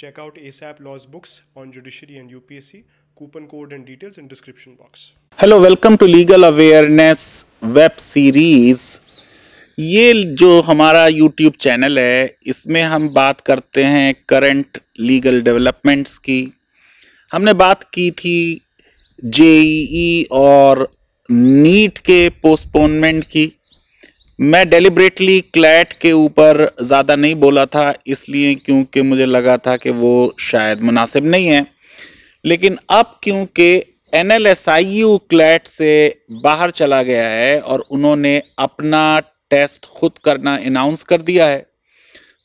Check out ASAP Law's books on judiciary and UPSC. Coupon code and details in description box. Hello, welcome to legal awareness web series. ये जो हमारा YouTube channel है, इसमें हम बात करते हैं करंट लीगल डेवलपमेंट्स की। हमने बात की थी जेईई और नीट के पोस्टपोनमेंट की। मैं डेलिबरेटली क्लैट के ऊपर ज़्यादा नहीं बोला था, इसलिए क्योंकि मुझे लगा था कि वो शायद मुनासिब नहीं है। लेकिन अब क्योंकि NLSIU क्लैट से बाहर चला गया है और उन्होंने अपना टेस्ट खुद करना अनाउंस कर दिया है,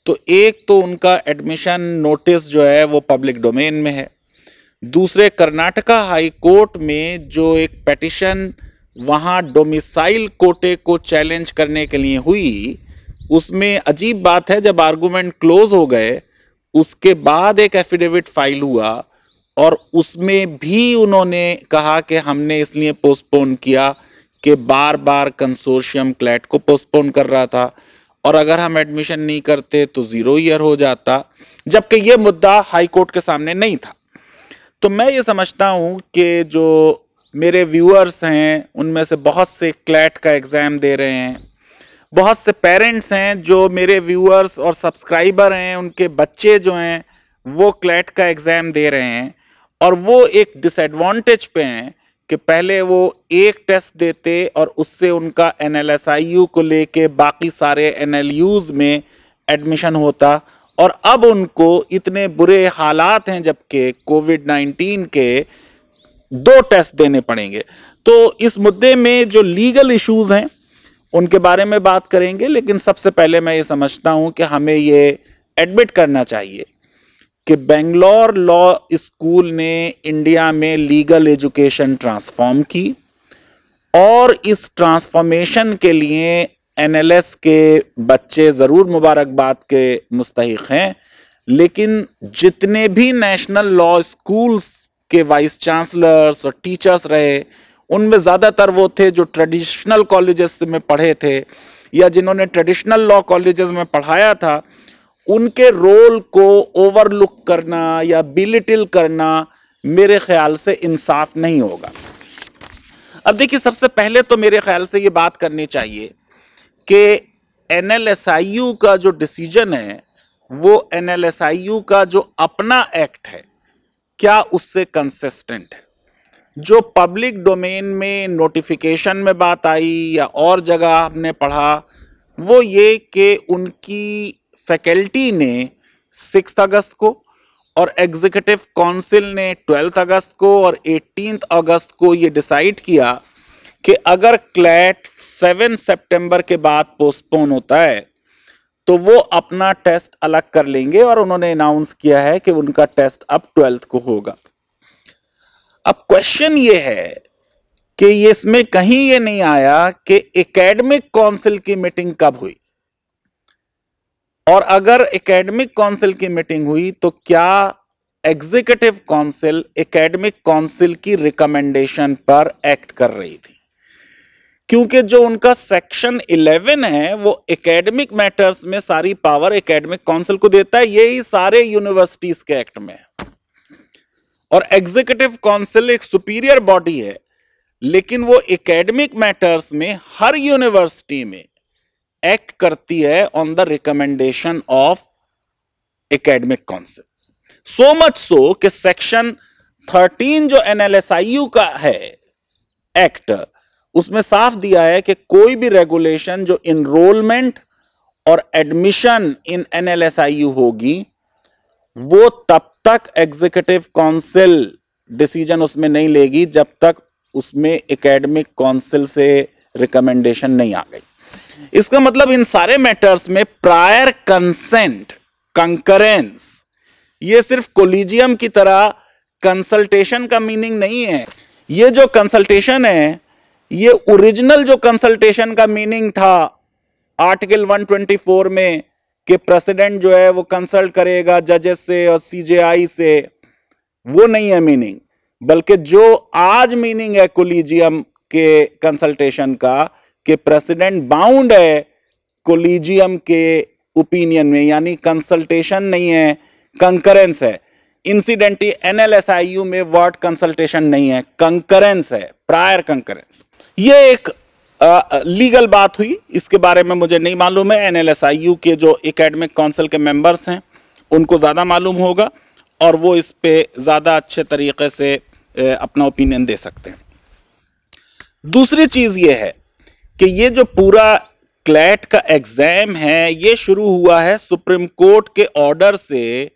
तो एक तो उनका एडमिशन नोटिस जो है वो पब्लिक डोमेन में है। दूसरे, कर्नाटका हाई कोर्ट में जो एक पेटिशन वहाँ डोमिसाइल कोटे को चैलेंज करने के लिए हुई, उसमें अजीब बात है, जब आर्गुमेंट क्लोज हो गए उसके बाद एक एफिडेविट फाइल हुआ और उसमें भी उन्होंने कहा कि हमने इसलिए पोस्टपोन किया कि बार बार कंसोर्शियम क्लैट को पोस्टपोन कर रहा था और अगर हम एडमिशन नहीं करते तो 0 ईयर हो जाता, जबकि ये मुद्दा हाई कोर्ट के सामने नहीं था। तो मैं ये समझता हूं कि जो मेरे व्यूअर्स हैं उनमें से बहुत से क्लैट का एग्ज़ाम दे रहे हैं, बहुत से पेरेंट्स हैं जो मेरे व्यूअर्स और सब्सक्राइबर हैं, उनके बच्चे जो हैं वो क्लैट का एग्ज़ाम दे रहे हैं और वो एक डिसएडवांटेज पे हैं कि पहले वो एक टेस्ट देते और उससे उनका NLSIU को लेके बाकी सारे NLUs में एडमिशन होता, और अब उनको इतने बुरे हालात हैं जबकि कोविड-19 के 2 टेस्ट देने पड़ेंगे। तो इस मुद्दे में जो लीगल इश्यूज हैं उनके बारे में बात करेंगे, लेकिन सबसे पहले मैं ये समझता हूं कि हमें ये एडमिट करना चाहिए कि बेंगलोर लॉ स्कूल ने इंडिया में लीगल एजुकेशन ट्रांसफॉर्म की और इस ट्रांसफॉर्मेशन के लिए NLS के बच्चे ज़रूर मुबारकबाद के मुस्तहिक हैं। लेकिन जितने भी नेशनल लॉ स्कूल्स के वाइस चांसलर्स और टीचर्स रहे, उनमें ज़्यादातर वो थे जो ट्रेडिशनल कॉलेजेस में पढ़े थे या जिन्होंने ट्रेडिशनल लॉ कॉलेजेस में पढ़ाया था। उनके रोल को ओवरलुक करना या बिलिटिल करना मेरे ख्याल से इंसाफ नहीं होगा। अब देखिए, सबसे पहले तो मेरे ख्याल से ये बात करनी चाहिए कि NLSIU का जो डिसीजन है वो NLSIU का जो अपना एक्ट है, क्या उससे कंसिस्टेंट है। जो पब्लिक डोमेन में नोटिफिकेशन में बात आई या और जगह हमने पढ़ा, वो ये कि उनकी फैकल्टी ने 6 अगस्त को और एग्जीक्यूटिव काउंसिल ने 12 अगस्त को और 18 अगस्त को ये डिसाइड किया कि अगर क्लैट 7 सितंबर के बाद पोस्टपोन होता है तो वो अपना टेस्ट अलग कर लेंगे और उन्होंने अनाउंस किया है कि उनका टेस्ट अब 12 को होगा। अब क्वेश्चन ये है कि ये इसमें कहीं ये नहीं आया कि एकेडमिक काउंसिल की मीटिंग कब हुई, और अगर एकेडमिक काउंसिल की मीटिंग हुई तो क्या एग्जीक्यूटिव काउंसिल एकेडमिक काउंसिल की रिकमेंडेशन पर एक्ट कर रही थी। क्योंकि जो उनका सेक्शन 11 है वो एकेडमिक मैटर्स में सारी पावर एकेडमिक काउंसिल को देता है, यही सारे यूनिवर्सिटीज के एक्ट में है। और एग्जीक्यूटिव काउंसिल एक सुपीरियर बॉडी है, लेकिन वो एकेडमिक मैटर्स में हर यूनिवर्सिटी में एक्ट करती है on the recommendation of academic council. So much so कि सेक्शन 13 जो NLSIU का है एक्ट, उसमें साफ दिया है कि कोई भी रेगुलेशन जो इनरोलमेंट और एडमिशन इन NLSIU होगी वो तब तक एग्जीक्यूटिव काउंसिल डिसीजन उसमें नहीं लेगी जब तक उसमें एकेडमिक काउंसिल से रिकमेंडेशन नहीं आ गई। इसका मतलब इन सारे मैटर्स में प्रायर कंसेंट, कंकरेंस, ये सिर्फ कोलिजियम की तरह कंसल्टेशन का मीनिंग नहीं है। ये जो कंसल्टेशन है, ये ओरिजिनल जो कंसल्टेशन का मीनिंग था आर्टिकल 124 में कि प्रेसिडेंट जो है वो कंसल्ट करेगा जजेस से और CJI से, वो नहीं है मीनिंग। बल्कि जो आज मीनिंग है कोलिजियम के कंसल्टेशन का कि प्रेसिडेंट बाउंड है कोलिजियम के ओपिनियन में, यानी कंसल्टेशन नहीं है कंकरेंस है। इंसिडेंटली NLSIU में वर्ड कंसल्टेशन नहीं है, कंकरेंस है, प्रायर कंकरेंस। ये एक लीगल बात हुई, इसके बारे में मुझे नहीं मालूम है। NLSIU के जो एकेडमिक काउंसिल के मेंबर्स हैं उनको ज़्यादा मालूम होगा और वो इस पे ज़्यादा अच्छे तरीके से अपना ओपिनियन दे सकते हैं। दूसरी चीज़ ये है कि ये जो पूरा क्लैट का एग्जाम है ये शुरू हुआ है सुप्रीम कोर्ट के ऑर्डर से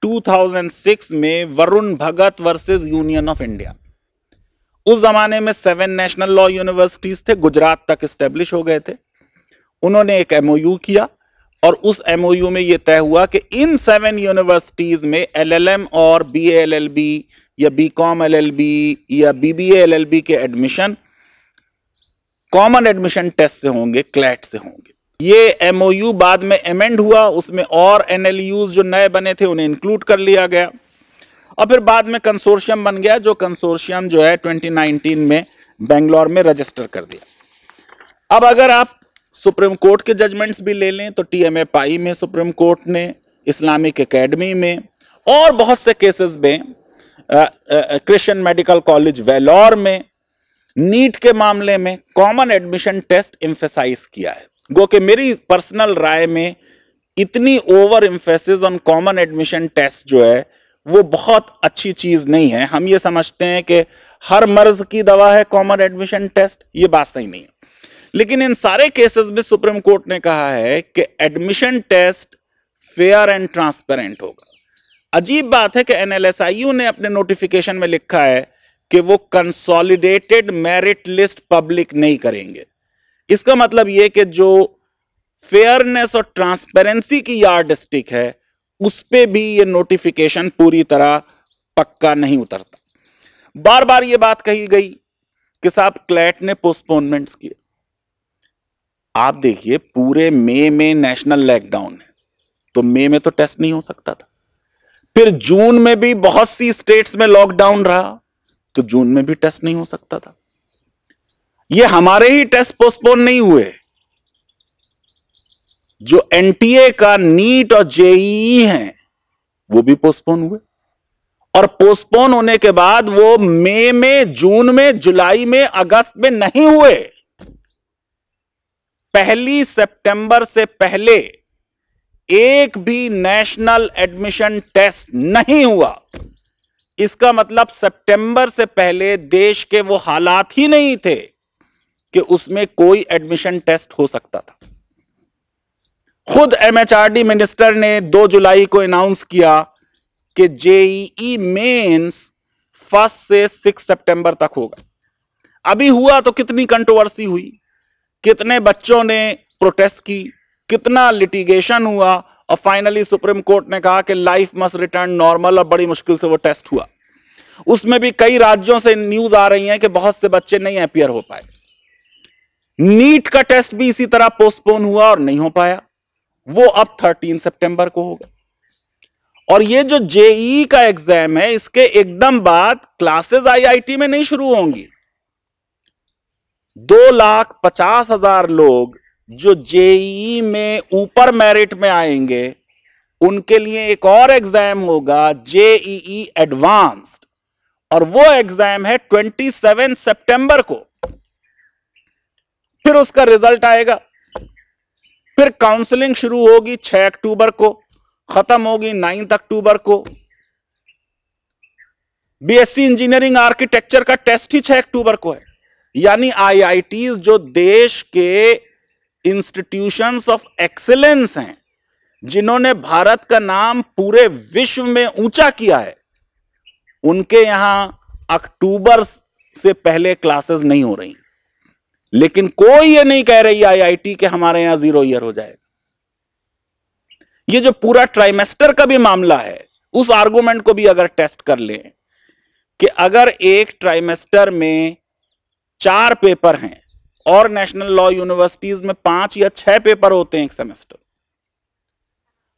2006 में वरुण भगत वर्सेस यूनियन ऑफ इंडिया। उस जमाने में 7 नेशनल लॉ यूनिवर्सिटीज थे, गुजरात तक स्टेब्लिश हो गए थे। उन्होंने एक MOU किया और उस MOU में यह तय हुआ कि इन 7 यूनिवर्सिटीज में LLM और BA LLB या BCom LLB या BBA LLB के एडमिशन कॉमन एडमिशन टेस्ट से होंगे, क्लैट से होंगे। ये MOU बाद में अमेंड हुआ, उसमें और NLUs जो नए बने थे उन्हें इंक्लूड कर लिया गया और फिर बाद में कंसोर्शियम बन गया, जो कंसोर्शियम जो है 2019 में बेंगलोर में रजिस्टर कर दिया। अब अगर आप सुप्रीम कोर्ट के जजमेंट्स भी ले लें तो TMA पाई में सुप्रीम कोर्ट ने, इस्लामिक एकेडमी में और बहुत से केसेस में, क्रिश्चियन मेडिकल कॉलेज वेलोर में, नीट के मामले में कॉमन एडमिशन टेस्ट एम्फेसाइज किया है। गो कि मेरी पर्सनल राय में इतनी over emphasis on common admission test जो है वो बहुत अच्छी चीज नहीं है। हम ये समझते हैं कि हर मर्ज की दवा है कॉमन एडमिशन टेस्ट, ये बात सही नहीं है। लेकिन इन सारे केसेस में सुप्रीम कोर्ट ने कहा है कि admission test fair and transparent होगा। अजीब बात है कि NLSIU ने अपने नोटिफिकेशन में लिखा है कि वो कंसोलिडेटेड मेरिट लिस्ट पब्लिक नहीं करेंगे। इसका मतलब यह कि जो फेयरनेस और ट्रांसपेरेंसी की यार्डस्टिक है उस पे भी ये नोटिफिकेशन पूरी तरह पक्का नहीं उतरता। बार बार ये बात कही गई कि साहब क्लैट ने पोस्टपोनमेंट्स किए। आप देखिए पूरे मई में नेशनल लॉकडाउन है तो मई में तो टेस्ट नहीं हो सकता था। फिर जून में भी बहुत सी स्टेट्स में लॉकडाउन रहा तो जून में भी टेस्ट नहीं हो सकता था। ये हमारे ही टेस्ट पोस्टपोन नहीं हुए, जो NTA का नीट और JEE हैं वो भी पोस्टपोन हुए और पोस्टपोन होने के बाद वो मई में, जून में, जुलाई में, अगस्त में नहीं हुए। 1 सितंबर से पहले एक भी नेशनल एडमिशन टेस्ट नहीं हुआ। इसका मतलब सितंबर से पहले देश के वो हालात ही नहीं थे कि उसमें कोई एडमिशन टेस्ट हो सकता था। खुद MHRD मिनिस्टर ने 2 जुलाई को अनाउंस किया कि JEE मेंस 1 से 6 सितंबर तक होगा। अभी हुआ तो कितनी कंट्रोवर्सी हुई, कितने बच्चों ने प्रोटेस्ट की, कितना लिटिगेशन हुआ और फाइनली सुप्रीम कोर्ट ने कहा कि लाइफ मस्ट रिटर्न नॉर्मल और बड़ी मुश्किल से वो टेस्ट हुआ। उसमें भी कई राज्यों से न्यूज आ रही है कि बहुत से बच्चे नहीं अपीयर हो पाए। नीट का टेस्ट भी इसी तरह पोस्टपोन हुआ और नहीं हो पाया, वो अब 13 सितंबर को होगा। और ये जो JEE का एग्जाम है इसके एकदम बाद क्लासेस IIT में नहीं शुरू होंगी। 2,50,000 लोग जो JEE में ऊपर मेरिट में आएंगे उनके लिए एक और एग्जाम होगा JEE एडवांस्ड और वो एग्जाम है 27 सितंबर को। फिर उसका रिजल्ट आएगा, फिर काउंसलिंग शुरू होगी 6 अक्टूबर को, खत्म होगी 9 अक्टूबर को। BSc इंजीनियरिंग आर्किटेक्चर का टेस्ट ही 6 अक्टूबर को है। यानी IITs जो देश के इंस्टीट्यूशंस ऑफ एक्सीलेंस हैं, जिन्होंने भारत का नाम पूरे विश्व में ऊंचा किया है, उनके यहां अक्टूबर से पहले क्लासेस नहीं हो रही। लेकिन कोई ये नहीं कह रही IIT कि हमारे यहां 0 ईयर हो जाएगा। ये जो पूरा ट्राइमेस्टर का भी मामला है, उस आर्गुमेंट को भी अगर टेस्ट कर लें कि अगर एक ट्राइमेस्टर में 4 पेपर हैं और नेशनल लॉ यूनिवर्सिटीज में 5 या 6 पेपर होते हैं एक सेमेस्टर,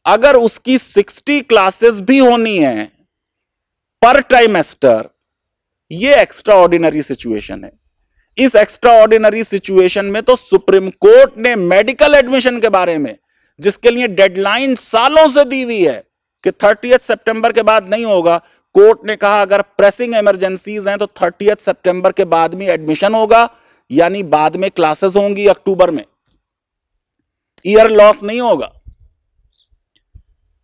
अगर उसकी 60 क्लासेस भी होनी है पर ट्राइमेस्टर, ये एक्स्ट्रा ऑर्डिनरी सिचुएशन है। इस एक्स्ट्रा ऑर्डिनरी सिचुएशन में तो सुप्रीम कोर्ट ने मेडिकल एडमिशन के बारे में, जिसके लिए डेडलाइन सालों से दी हुई है, कि 30 सितंबर के बाद नहीं होगा। कोर्ट ने कहा अगर प्रेसिंग इमरजेंसीज हैं तो 30 सितंबर के बाद में एडमिशन होगा, यानी बाद में क्लासेस होंगी अक्टूबर में, ईयर लॉस नहीं होगा।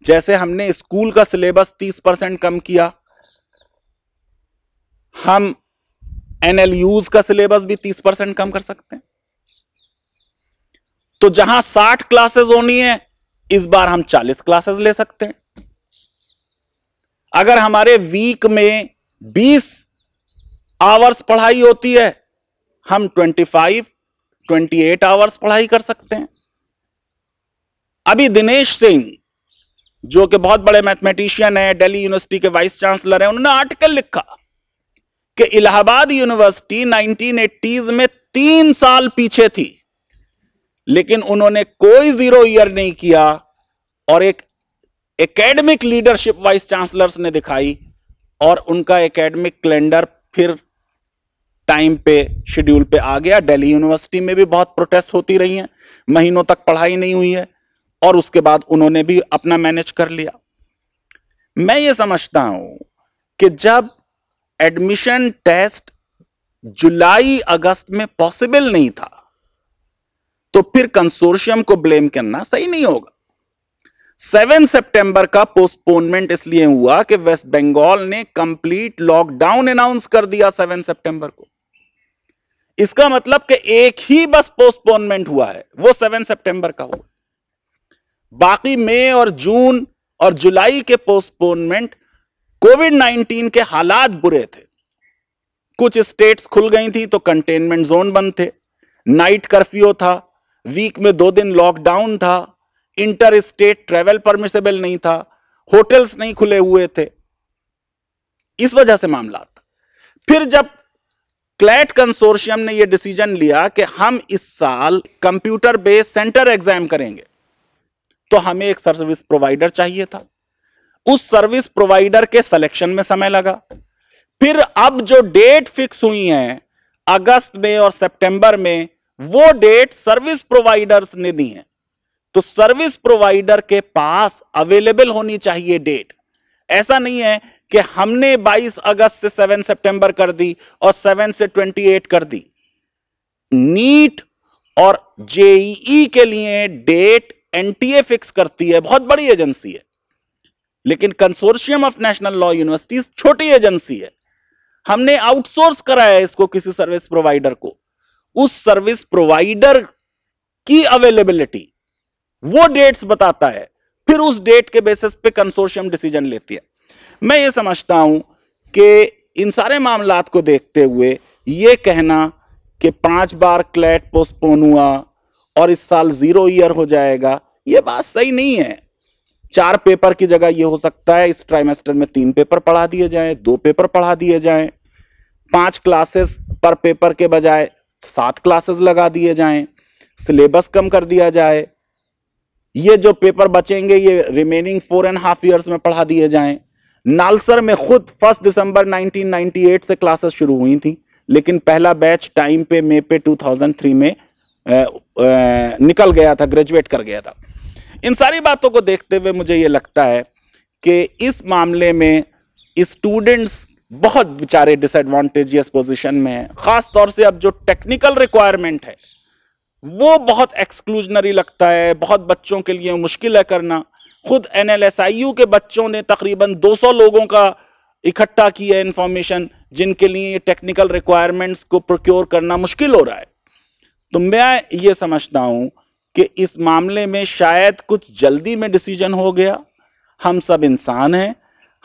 जैसे हमने स्कूल का सिलेबस 30% कम किया, हम एनएलयूज का सिलेबस भी 30% कम कर सकते हैं। तो जहां 60 क्लासेस होनी है, इस बार हम 40 क्लासेस ले सकते हैं। अगर हमारे वीक में 20 आवर्स पढ़ाई होती है, हम 28 आवर्स पढ़ाई कर सकते हैं। अभी दिनेश सिंह, जो कि बहुत बड़े मैथमेटिशियन है, दिल्ली यूनिवर्सिटी के वाइस चांसलर हैं, उन्होंने आर्टिकल लिखा कि इलाहाबाद यूनिवर्सिटी 1980s में 3 साल पीछे थी, लेकिन उन्होंने कोई 0 ईयर नहीं किया और एक एकेडमिक लीडरशिप वाइस चांसलर्स ने दिखाई और उनका एकेडमिक कैलेंडर फिर टाइम पे, शेड्यूल पे आ गया। दिल्ली यूनिवर्सिटी में भी बहुत प्रोटेस्ट होती रही हैं, महीनों तक पढ़ाई नहीं हुई है और उसके बाद उन्होंने भी अपना मैनेज कर लिया। मैं ये समझता हूं कि जब एडमिशन टेस्ट जुलाई अगस्त में पॉसिबल नहीं था, तो फिर कंसोर्शियम को ब्लेम करना सही नहीं होगा। 7 सितंबर का पोस्टपोनमेंट इसलिए हुआ कि वेस्ट बंगाल ने कंप्लीट लॉकडाउन अनाउंस कर दिया 7 सितंबर को। इसका मतलब कि एक ही बस पोस्टपोनमेंट हुआ है, वो 7 सितंबर का हुआ। बाकी मई और जून और जुलाई के पोस्टपोनमेंट कोविड-19 के हालात बुरे थे। कुछ स्टेट्स खुल गई थी तो कंटेनमेंट जोन बंद थे, नाइट कर्फ्यू था, वीक में 2 दिन लॉकडाउन था, इंटर स्टेट ट्रेवल परमिसेबल नहीं था, होटल्स नहीं खुले हुए थे, इस वजह से मामला था। फिर जब क्लैट कंसोर्शियम ने यह डिसीजन लिया कि हम इस साल कंप्यूटर बेस्ड सेंटर एग्जाम करेंगे, तो हमें एक सर्विस प्रोवाइडर चाहिए था। उस सर्विस प्रोवाइडर के सिलेक्शन में समय लगा। फिर अब जो डेट फिक्स हुई है अगस्त में और सितंबर में, वो डेट सर्विस प्रोवाइडर्स ने दी है। तो सर्विस प्रोवाइडर के पास अवेलेबल होनी चाहिए डेट। ऐसा नहीं है कि हमने 22 अगस्त से 7 सितंबर कर दी और 7 से 28 कर दी। नीट और जेईई के लिए डेट एनटीए फिक्स करती है, बहुत बड़ी एजेंसी है, लेकिन consortium of national law universities छोटी एजेंसी है। हमने आउटसोर्स कराया इसको किसी सर्विस प्रोवाइडर को। उस सर्विस प्रोवाइडर की अवेलेबिलिटी वो डेट्स बताता है, फिर उस डेट के बेसिस पे कंसोर्शियम डिसीजन लेती है। मैं ये समझता हूं कि इन सारे मामलात को देखते हुए ये कहना कि 5 बार क्लैट पोस्टपोन हुआ और इस साल 0 ईयर हो जाएगा, ये बात सही नहीं है। 4 पेपर की जगह ये हो सकता है इस ट्राइमेस्टर में 3 पेपर पढ़ा दिए जाएं, 2 पेपर पढ़ा दिए जाएं, 5 क्लासेस पर पेपर के बजाय 7 क्लासेस लगा दिए जाएं, सिलेबस कम कर दिया जाए, ये जो पेपर बचेंगे ये रिमेनिंग 4.5 ईयर्स में पढ़ा दिए जाएं। नालसर में खुद 1 दिसंबर 1998 से क्लासेस शुरू हुई थी, लेकिन पहला बैच टाइम पे मई पे 2003 में निकल गया था, ग्रेजुएट कर गया था। इन सारी बातों को देखते हुए मुझे ये लगता है कि इस मामले में स्टूडेंट्स बहुत बेचारे डिसएडवांटेजियस पोजीशन में हैं। खास तौर से अब जो टेक्निकल रिक्वायरमेंट है वो बहुत एक्सक्लूजनरी लगता है, बहुत बच्चों के लिए मुश्किल है करना। खुद एनएलएसआईयू के बच्चों ने तकरीबन 200 लोगों का इकट्ठा किया इंफॉर्मेशन, जिनके लिए टेक्निकल रिक्वायरमेंट्स को प्रोक्योर करना मुश्किल हो रहा है। तो मैं ये समझता हूं कि इस मामले में शायद कुछ जल्दी में डिसीजन हो गया। हम सब इंसान हैं,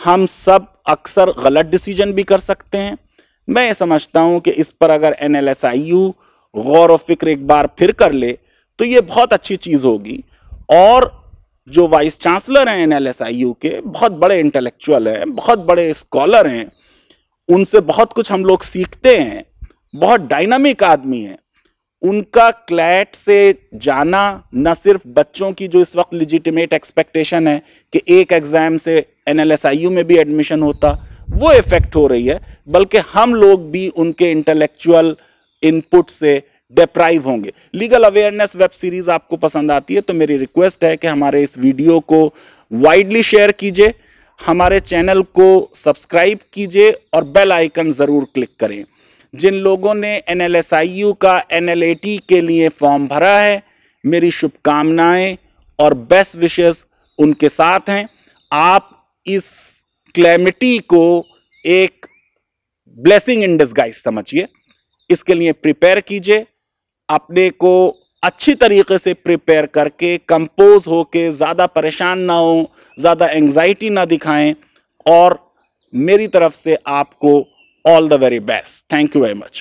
हम सब अक्सर गलत डिसीजन भी कर सकते हैं। मैं ये समझता हूं कि इस पर अगर एनएलएसआईयू गौर और फिक्र एक बार फिर कर ले तो ये बहुत अच्छी चीज होगी। और जो वाइस चांसलर हैं एनएलएसआईयू के, बहुत बड़े इंटेलेक्चुअल हैं, बहुत बड़े स्कॉलर हैं, उनसे बहुत कुछ हम लोग सीखते हैं, बहुत डायनामिक आदमी हैं। उनका क्लैट से जाना न सिर्फ बच्चों की जो इस वक्त लेजिटिमेट एक्सपेक्टेशन है कि एक एग्जाम से एनएलएसआईयू में भी एडमिशन होता, वो इफेक्ट हो रही है, बल्कि हम लोग भी उनके इंटेलेक्चुअल इनपुट से डिप्राइव होंगे। लीगल अवेयरनेस वेब सीरीज आपको पसंद आती है तो मेरी रिक्वेस्ट है कि हमारे इस वीडियो को वाइडली शेयर कीजिए, हमारे चैनल को सब्सक्राइब कीजिए और बेल आइकन ज़रूर क्लिक करें। जिन लोगों ने NLSIU का NLAT के लिए फॉर्म भरा है, मेरी शुभकामनाएं और बेस्ट विशेस उनके साथ हैं। आप इस क्लैमिटी को एक ब्लेसिंग इन डिस्गाइज समझिए, इसके लिए प्रिपेयर कीजिए, अपने को अच्छी तरीके से प्रिपेयर करके कंपोज होके, ज़्यादा परेशान ना हो, ज़्यादा एंग्जाइटी ना दिखाएं, और मेरी तरफ से आपको all the very best. Thank you very much.